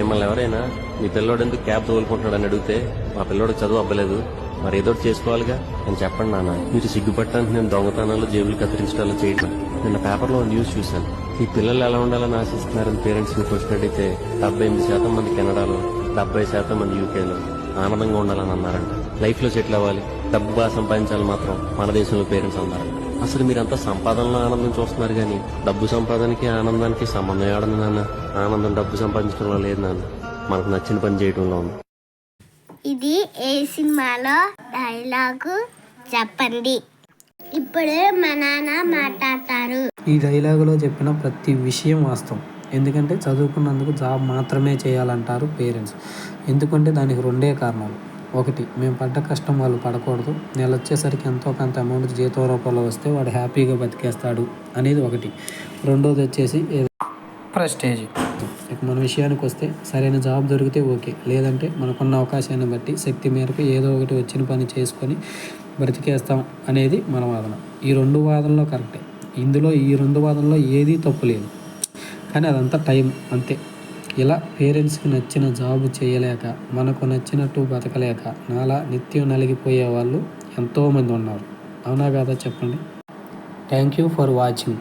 మిమ్మల్ని ఎవరైనా మీ పిల్లోడు ఎందుకు క్యాబ్ తోలుకుంటున్నాడని అడిగితే మా పిల్లోడు చదువు అవ్వలేదు మరి ఏదో ఒకటి చేసుకోవాలిగా అని చెప్పండి నాన్న. మీరు సిగ్గుపట్టడానికి నేను దొంగతనాలు జేబులు కత్తిరించడాలు చేయడం. నిన్న పేపర్లో న్యూస్ చూశాను. ఈ పిల్లలు ఎలా ఉండాలని ఆశిస్తున్నారని పేరెంట్స్ ని క్వశ్చన్ అడిగితే 78% మంది కెనడాలో, 70% మంది యూకేలో ఆనందంగా ఉండాలని అన్నారంట. లైఫ్ లో సెటిల్ అవ్వాలి, డబ్బు బాగా సంపాదించాలి మాత్రం మన దేశంలో పేరెంట్స్ అన్నారంట. అసలు మీరంతా సంపాదనలో ఆనందం చూస్తున్నారు కానీ డబ్బు సంపాదనకి ఆనందానికి సంబంధం ఏడదు నాన్న. ఆనందం డబ్బు సంపాదించడంలో లేదు నాన్న, మనకు నచ్చిన పని చేయడంలో ఉంది. ఇది ఏ సినిమాలో డైలాగు చెప్పండి. ఇప్పుడు మా నాన్న మాట్లాడతారు. ఈ డైలాగులో చెప్పిన ప్రతి విషయం వాస్తవం. ఎందుకంటే చదువుకున్నందుకు జాబ్ మాత్రమే చేయాలంటారు పేరెంట్స్. ఎందుకంటే దానికి రెండే కారణాలు. ఒకటి, మేము పడ్డ కష్టం వాళ్ళు పడకూడదు, నెల వచ్చేసరికి ఎంతో కొంత అమౌంట్ జీతం రూపంలో వస్తే వాడు హ్యాపీగా బతికేస్తాడు అనేది ఒకటి. రెండోది వచ్చేసి ప్రెస్టేజ్. ఇక మన విషయానికి వస్తే సరైన జాబ్ దొరికితే ఓకే, లేదంటే మనకున్న అవకాశాన్ని బట్టి శక్తి మేరకు ఏదో ఒకటి వచ్చిన పని చేసుకొని బ్రతికేస్తాం అనేది మన వాదన. ఈ రెండు వాదనలో కరెక్టే. ఇందులో ఈ రెండు వాదనలో ఏదీ తప్పు లేదు, కానీ అదంతా టైం అంతే. ఇలా పేరెంట్స్కి నచ్చిన జాబ్ చేయలేక, మనకు నచ్చినట్టు బతకలేక నాలా నిత్యం నలిగిపోయే వాళ్ళు ఎంతోమంది ఉన్నారు. అవునా కాదా చెప్పండి. Thank you for watching.